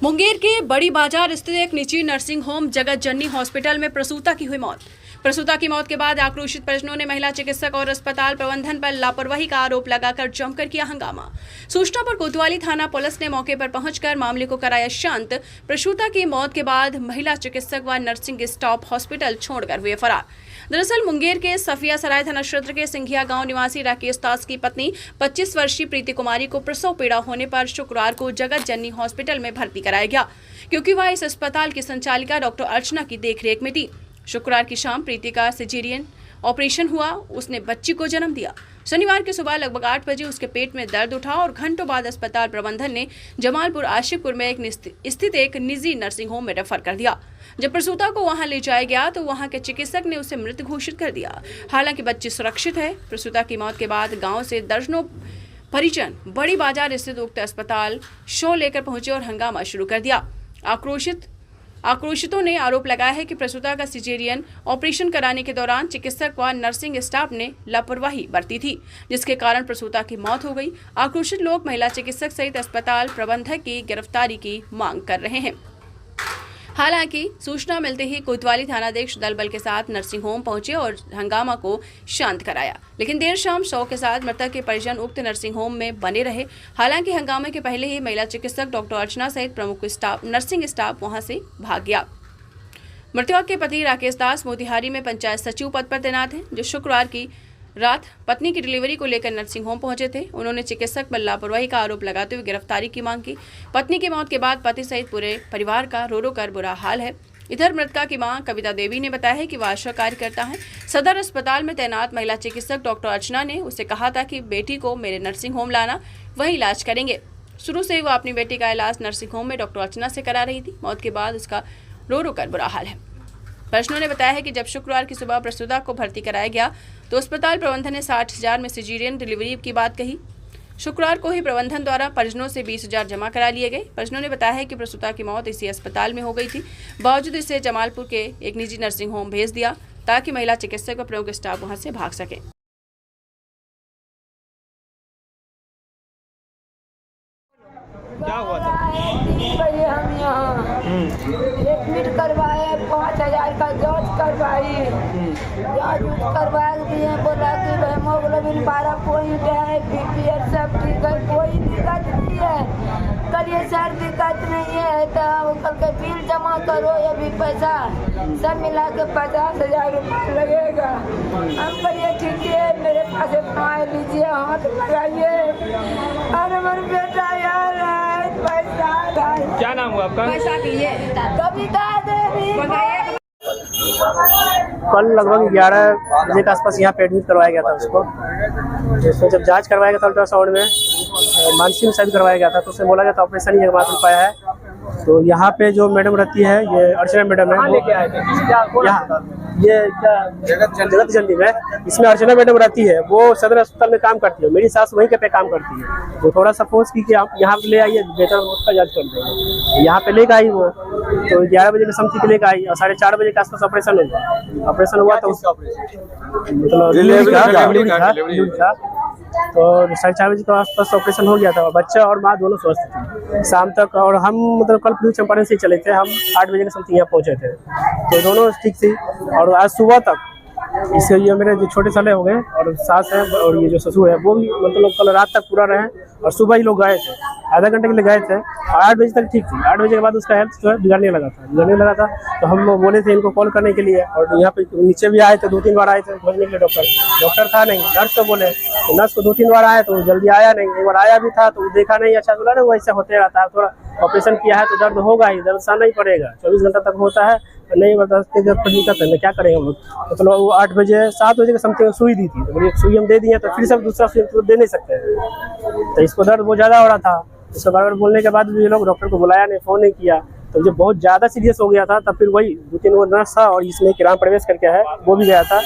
मुंगेर के बड़ी बाजार स्थित एक निजी नर्सिंग होम जगत जननी हॉस्पिटल में प्रसूता की हुई मौत। प्रसूता की मौत के बाद आक्रोशित परिजनों ने महिला चिकित्सक और अस्पताल प्रबंधन पर लापरवाही का आरोप लगाकर जमकर किया हंगामा। सूचना पर कोतवाली थाना पुलिस ने मौके पर पहुंचकर मामले को कराया शांत। प्रसूता की मौत के बाद महिला चिकित्सक व नर्सिंग स्टाफ हॉस्पिटल छोड़कर हुए फरार। दरअसल मुंगेर के सफिया सराय थाना क्षेत्र के सिंघिया गांव निवासी राकेश दास की पत्नी 25 वर्षीय प्रीति कुमारी को प्रसव पीड़ा होने पर शुक्रवार को जगत जननी हॉस्पिटल में भर्ती कराया गया, क्योंकि वह इस अस्पताल की संचालिका डॉक्टर अर्चना की देखरेख में थी। शुक्रवार की शाम प्रीति का सिजेरियन ऑपरेशन हुआ, उसने बच्ची को जन्म दिया। शनिवार की सुबह लगभग 8 बजे उसके पेट में दर्द उठा और घंटों बाद अस्पताल प्रबंधन ने जमालपुर आशिकपुर में स्थित एक निजी नर्सिंग होम में रेफर कर दिया। जब प्रसूता को वहां ले जाया गया तो वहां के चिकित्सक ने उसे मृत घोषित कर दिया। हालांकि बच्ची सुरक्षित है। प्रसूता की मौत के बाद गांव से दर्जनों परिजन बड़ी बाजार स्थित उक्त अस्पताल शो लेकर पहुंचे और हंगामा शुरू कर दिया। आक्रोशितों ने आरोप लगाया है कि प्रसूता का सिजेरियन ऑपरेशन कराने के दौरान चिकित्सक व नर्सिंग स्टाफ ने लापरवाही बरती थी, जिसके कारण प्रसूता की मौत हो गई। आक्रोशित लोग महिला चिकित्सक सहित अस्पताल प्रबंधक की गिरफ्तारी की मांग कर रहे हैं। हालांकि सूचना मिलते ही कोतवाली थानाध्यक्ष दल बल के साथ नर्सिंग होम पहुंचे और हंगामा को शांत कराया, लेकिन देर शाम शव के साथ मृतक के परिजन उक्त नर्सिंग होम में बने रहे। हालांकि हंगामे के पहले ही महिला चिकित्सक डॉक्टर अर्चना सहित प्रमुख नर्सिंग स्टाफ वहां से भाग गया। मृतक के पति राकेश दास मोतिहारी में पंचायत सचिव पद पर तैनात हैं, जो शुक्रवार की रात पत्नी की डिलीवरी को लेकर नर्सिंग होम पहुंचे थे। उन्होंने चिकित्सक पर लापरवाही का आरोप लगाते हुए गिरफ्तारी की मांग की। पत्नी की मौत के बाद पति सहित पूरे परिवार का रो कर बुरा हाल है। इधर मृतका की मां कविता देवी ने बताया है कि वह आशा कार्यकर्ता हैं। सदर अस्पताल में तैनात महिला चिकित्सक डॉक्टर अर्चना ने उसे कहा था कि बेटी को मेरे नर्सिंग होम लाना, वहीं इलाज करेंगे। शुरू से ही वह अपनी बेटी का इलाज नर्सिंग होम में डॉक्टर अर्चना से करा रही थी। मौत के बाद उसका रो कर बुरा हाल है। परिजनों ने बताया है कि जब शुक्रवार की सुबह प्रसूता को भर्ती कराया गया तो अस्पताल प्रबंधन ने 60,000 में सिजेरियन डिलीवरी की बात कही। शुक्रवार को ही प्रबंधन द्वारा परिजनों से 20,000 जमा करा लिए गए। परिजनों ने बताया है कि प्रसूता की मौत इसी अस्पताल में हो गई थी, बावजूद इसे जमालपुर के एक निजी नर्सिंग होम भेज दिया ताकि महिला चिकित्सक व प्रमुख स्टाफ वहां से भाग सके। क्या हुआ था? हम यहाँ एडमिट करवाए, 5,000 का जांच करवाई। जांच करवा दिए, बोला कि हेमोग्लोबिन 12 पॉइंट है, बीपीएल सब ठीक है, कोई दिक्कत नहीं है। करिए सर दिक्कत नहीं है तो कल के बिल जमा करो, अभी पैसा सब मिला के 50,000 रुपये लगेगा। हम करिए ठीक है, मेरे पास कमाए लीजिए, हाथ लगाइए। और हमारे बेटा यार पैसा क्या नाम हुआ आपका? कविता देवी। कल लगभग 11 बजे के आसपास यहाँ पे एडमिट करवाया गया था उसको। जिसमें जब जांच करवाया गया था अल्ट्रासाउंड में मानसिक में शायद करवाया गया था, तो उसमें बोला गया था ऑपरेशन ही मात्र पाया है। तो यहाँ पे जो मैडम रहती है, ये अर्चना मैडम है, यहाँ ये जगत जननी में इसमें अर्चना मैडम रहती है। वो सदर अस्पताल में काम करती है, मेरी सास वहीं पे काम करती है। वो थोड़ा सा फोर्स की कि आप यहाँ पे ले आइए, बेहतर उसका जांच कर देंगे। यहाँ पे लेकर आई वो, तो 11 बजे के समथिंग लेकर आई और 4:30 बजे के आसपास ऑपरेशन हुआ। ऑपरेशन हुआ तो मतलब डिलीवरी था, तो 4:30 बजे के आसपास ऑपरेशन हो गया था। बच्चा और माँ दोनों स्वस्थ थे शाम तक। और हम मतलब कल पूरी चंपारण से चले थे, हम 8 बजे के समथिंग यहाँ पहुँचे थे, तो दोनों ठीक थी। और आज सुबह तक इससे ये मेरे जो छोटे साले हो गए और सास है और ये जो ससुर है, वो भी मतलब कल रात तक पूरा रहे और सुबह ही लोग गए थे, आधा घंटे के लिए गए थे। 8 बजे तक ठीक थी। 8 बजे के बाद उसका हेल्थ जो है बिगड़ने लगा था। तो हम लोग बोले थे इनको कॉल करने के लिए, और यहाँ पे नीचे भी आए थे, 2-3 बार आए थे खोजने के लिए। डॉक्टर था नहीं, नर्स को बोले, तो नर्स को 2-3 बार आया तो जल्दी आया नहीं। एक बार आया भी था तो देखा नहीं, अच्छा बोला ना वो ऐसा होते रहता है, थोड़ा ऑपरेशन किया है तो दर्द होगा ही, दर्द सहना ही पड़ेगा, 24 घंटा तक होता है, नहीं बर्दाश्त दिक्कत है, क्या करेंगे हम लोग। मतलब वो 8 बजे 7 बजे के समथिंग सुई दी थी, तो बोलिए सुई हम दे दिए, तो फिर सब दूसरा सुई तो दे नहीं सकते हैं। तो इसको दर्द बहुत ज़्यादा हो रहा था। इसको बार बार बोलने के बाद भी ये लोग डॉक्टर को बुलाया नहीं, फ़ोन नहीं किया। तो जब बहुत ज़्यादा सीरियस हो गया था तब फिर वही 2-3 वो नर्स था और इसमें किराम प्रवेश करके है, वो भी गया था।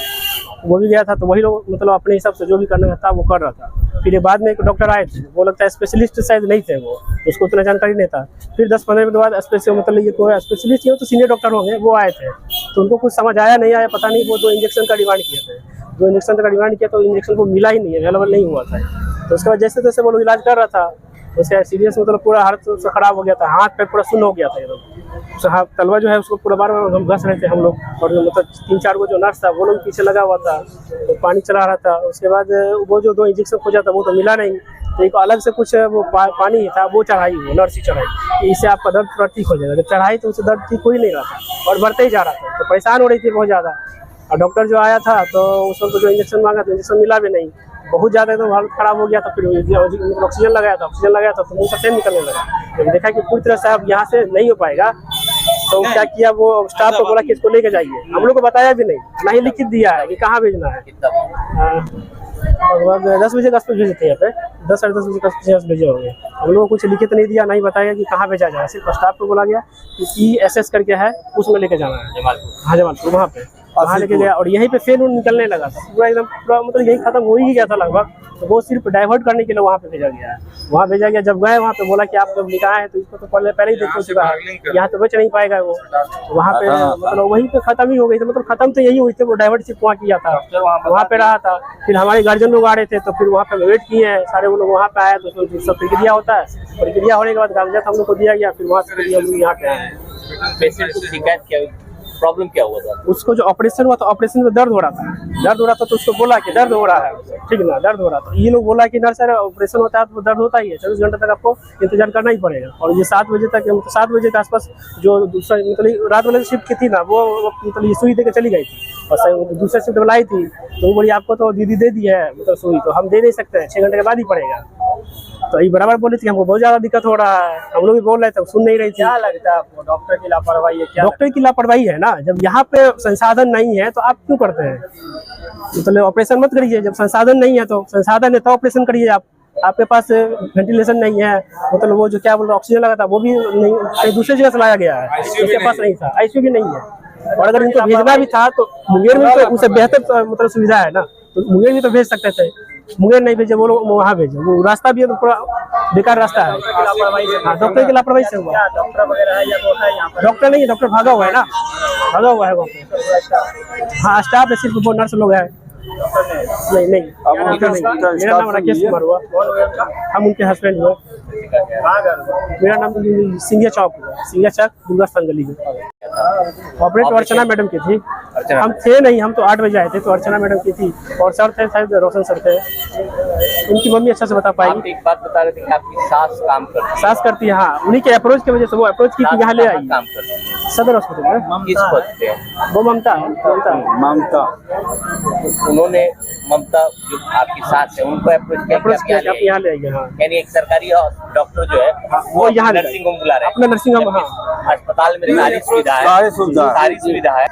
तो वही लोग मतलब अपने हिसाब से जो भी करना था वो कर रहा था। फिर बाद में एक डॉक्टर आए थे, वो लगता है स्पेशलिस्ट शायद नहीं थे, वो उसको उतना जानकारी नहीं था। फिर 10-15 मिनट बाद मतलब ये कोई स्पेशलिस्ट हो तो सीनियर डॉक्टर होंगे, वो आए थे। तो उनको कुछ समझ आया नहीं आया पता नहीं, वो 2 इंजेक्शन का डिमांड किए थे। 2 इंजेक्शन का डिमांड किया तो इंजेक्शन को मिला ही नहीं, अवेलेबल नहीं हुआ था। तो उसके बाद जैसे तैसे वो लोग इलाज कर रहा था। उसका सीरियस मतलब पूरा हाथ से खराब हो गया था, हाथ पे पूरा सुन्न हो गया था एकदम। उसका हाथ तलवा जो है उसको पूरा बार बार हम घस रहे थे हम लोग, और मतलब 3-4 वो जो नर्स था वो लोग पीछे लगा हुआ था, तो पानी चला रहा था। उसके बाद वो जो 2 इंजेक्शन खोजा था वो तो मिला नहीं, तो एक अलग से कुछ वो पानी था वो चढ़ाई, वो नर्स ही चढ़ाई, तो इससे आपका दर्द पूरा ठीक हो जाएगा। जब चढ़ाई तो उससे दर्द ठीक हो ही नहीं रहा था और बढ़ते ही जा रहा था, तो परेशान हो रही थी बहुत ज़्यादा। और डॉक्टर जो आया था तो उसको जो इंजेक्शन मांगा तो इंजेक्शन मिला भी नहीं, बहुत ज़्यादा एकदम हालत ख़राब हो गया था। फिर ऑक्सीजन लगाया था तो मुँह से तेल निकलने लगा। जब देखा कि पूरी तरह से अब यहाँ से नहीं हो पाएगा तो क्या किया, वो स्टाफ को बोला कि इसको लेके जाइए। हम लोग को बताया भी नहीं, ना ही लिखित दिया है कि कहाँ भेजना है। लगभग 10 बजे के आसपास भेजे थे यहाँ पे, 10 साढ़े 10 बजे के आसपास भेजे होंगे। हम लोगों को कुछ लिखित नहीं दिया, नहीं बताया कि कहाँ भेजा जाए। सिर्फ स्टाफ को बोला गया कि ESS करके है उसमें लेके जाना है। हाँ जमालपुर, वहाँ लेके गया और यहीं पे फेल निकलने लगा था पूरा एकदम, पूरा मतलब यही खत्म हो ही गया था लगभग। तो वो सिर्फ डाइवर्ट करने के लिए वहाँ पे भेजा गया है। वहाँ भेजा गया, जब गए वहाँ पे बोला कि आप जब लिखा है तो इसको तो पहले ही देख चुका है, यहाँ तो बच नहीं पाएगा वो। वहाँ पे मतलब वहीं पे खत्म ही हो गई थी, मतलब खत्म तो यही हुई थी। वो डाइवर्ट सिर्फ वहाँ किया था, वहाँ पे रहा था। फिर हमारे गार्जियन लोग आ रहे थे तो फिर वहाँ पे वेट किए हैं सारे, वो लोग वहाँ पे आए तो सब प्रक्रिया होता है। प्रक्रिया होने के बाद कागजात हम लोग को दिया गया, फिर वहाँ से हम लोग यहाँ पे आए। पेशेंट को शिकायत क्या, प्रॉब्लम क्या हुआ था? उसको जो ऑपरेशन हुआ तो ऑपरेशन में दर्द हो रहा था, तो उसको बोला कि दर्द हो रहा है, ठीक ना, दर्द हो रहा था। ये लोग बोला कि नर्स सर ऑपरेशन होता है तो दर्द होता ही है, 24 घंटे तक आपको इंतजार करना ही पड़ेगा। और ये 7 बजे तक, 7 बजे के आसपास जो दूसरा मतलब रात वाले शिफ्ट की थी ना, वो मतलब ये सुई दे के चली गई थी और दूसरा शिफ्ट बुलाई थी तो वो बोली आपको तो दीदी दे दी है मतलब सुई, तो हम दे नहीं सकते हैं, 6 घंटे के बाद ही पड़ेगा। तो ये बराबर बोली थी हमको बहुत ज़्यादा दिक्कत हो रहा है, हम लोग भी बोल रहे थे, सुन नहीं रही थी। क्या लगता है आपको डॉक्टर की लापरवाही है? क्या डॉक्टर की लापरवाही है ना, जब यहाँ पे संसाधन नहीं है तो आप क्यों करते हैं? मतलब ऑपरेशन मत करिए, जब संसाधन नहीं है तो संसाधन है तो ऑपरेशन करिए। आपके पास वेंटिलेशन नहीं है, मतलब वो जो क्या बोल रहे ऑक्सीजन लगा था वो भी नहीं, कहीं दूसरी जगह से लाया गया है, उसके पास नहीं था, ICU भी नहीं है। और अगर इनको भेजना भी था तो मुंगेर में तो उससे बेहतर मतलब सुविधा है ना, तो मुंगेर भी तो भेज सकते थे। मुंगेर नहीं भेजे, वो लोग वहाँ भेजे, वो रास्ता भी तो पूरा बेकार रास्ता है। डॉक्टर की लापरवाही से हुआ। डॉक्टर वगैरह है या तो है यहाँ पर? डॉक्टर नहीं है, डॉक्टर भागा हुआ है ना, भागा हुआ है वहाँ पे। हाँ स्टाफ है, सिर्फ वो नर्स लोग है। नहीं मेरा नाम राकेश कुमार हुआ, हम उनके हस्बैंड हुए। मेरा नाम सिंघिया चौक दुर्गा स्थान गली में। ऑपरेट अर्चना मैडम की थी, हम थे नहीं, हम तो 8 बजे आए थे, तो अर्चना मैडम की थी और सर थे शायद रोशन सर थे, उनकी मम्मी अच्छा से बता पाएगी। आप एक बात बता रहे थे कि आपकी सास काम करती है? सास करती है, हाँ, उन्हीं के अप्रोच की वजह से वो अप्रोच की यहाँ ले आई काम करती है सदर हॉस्पिटल में। किस पद पे? वो ममता है, ममता। उन्होंने ममता जो आपकी सास है उनको अप्रोच किया आप यहाँ ले आइए। हाँ, यानी एक सरकारी डॉक्टर जो है वो यहाँ नर्सिंग होम बुला रहे हैं, अपना नर्सिंग होम। हाँ, अस्पताल में सारी सुविधा है।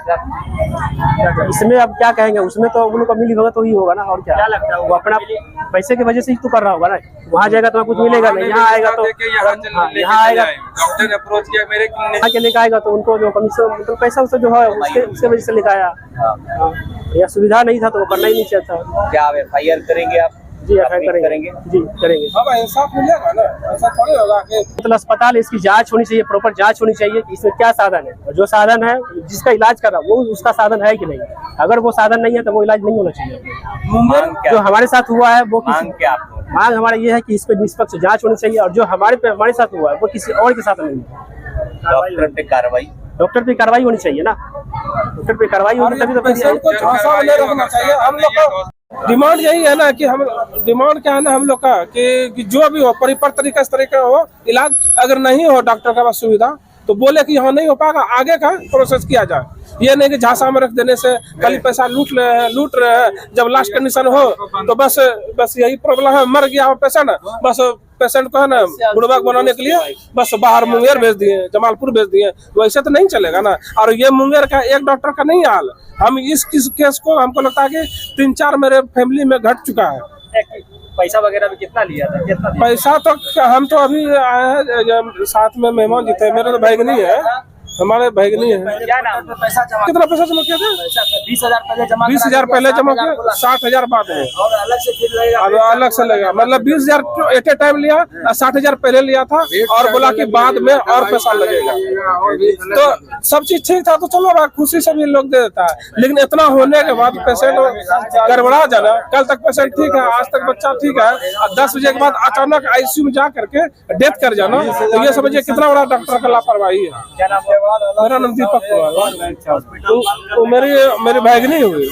इसमें अब क्या कहेंगे, उसमें तो उन लोग को मिली होगा तो ही होगा ना, और क्या लगता है वो अपना पैसे की वजह से ही तो कर रहा होगा ना। वहाँ जाएगा तो कुछ मिलेगा नहीं, यहाँ आएगा तो यहाँ आएगा डॉक्टर अप्रोच किया मेरे यहाँ के लेकर आएगा तो उनको जो कमीशन मतलब पैसा उससे जो है उसके वजह से लेकर आया। यह सुविधा नहीं था तो वो करना ही नहीं चाहिए था। क्या आप FIR करेंगे? आप जी FIR करेंगे जी करेंगे। अब इंसाफ मिलेगा ना, ऐसा थोड़ी होगा कि मतलब अस्पताल इसकी जांच होनी चाहिए, प्रॉपर जांच होनी चाहिए कि इसमें क्या साधन है, और जो साधन है जिसका इलाज कर रहा है वो उसका साधन है कि नहीं। अगर वो साधन नहीं है तो वो इलाज नहीं होना चाहिए। जो हमारे साथ हुआ है वो मांग हमारा ये है कि इस पर निष्पक्ष जांच होनी चाहिए, और जो हमारे साथ हुआ है वो किसी और के साथ नहीं है। डॉक्टर पे कार्रवाई होनी चाहिए ना, डॉक्टर पे कार्रवाई होगी तभी तो पेशेंट को झांसा में नहीं रखना चाहिए। हम लोग का डिमांड यही है ना कि हम डिमांड क्या है ना हम लोग का कि जो भी हो परिपर तरीका से तरीका हो इलाज, अगर नहीं हो डॉक्टर का पास सुविधा तो बोले कि यहाँ नहीं हो पाएगा, आगे का प्रोसेस किया जाए। ये नहीं कि झांसा में रख देने से खाली पैसा लूट रहे हैं, जब लास्ट कंडीशन हो तो बस यही प्रॉब्लम है, मर गया पेशेंट, बस पेशेंट को है ना बुड़बक बनाने के लिए बस बाहर मुंगेर भेज दिए, जमालपुर भेज दिए, वैसे तो नहीं चलेगा ना। और ये मुंगेर का एक डॉक्टर का नहीं हाल, हम इस केस को हमको लगता है कि 3-4 मेरे फैमिली में घट चुका है। पैसा वगैरह भी कितना लिया था? कितना पैसा तो हम तो अभी आए हैं, साथ में मेहमान जी थे, मेरे तो भाई नहीं है, हमारे भैगनी है। क्या नाम? कितना पैसा जमा किया था? 20,000 पहले जमा 20,000 पहले जमा किया, 60,000 बाद है। और अलग से फिर लगेगा। अब अलग से लगेगा, मतलब 20,000 एट ए टाइम लिया, 60,000 पहले लिया था और बोला कि बाद में और पैसा लगेगा। तो सब चीज ठीक था तो चलो भाई, खुशी से भी लोग दे देता है, लेकिन इतना होने के बाद पेशेंट गड़बड़ा जाना। कल तक पेशेंट ठीक है, आज तक बच्चा ठीक है, और 10 बजे के बाद अचानक आईसीयू में जा करके डेथ कर जाना, तो ये समझिए कितना बड़ा डॉक्टर का लापरवाही है। क्या नाम है? मेरा नाम दीपक कुमार। तो मेरी भैगनी हुई।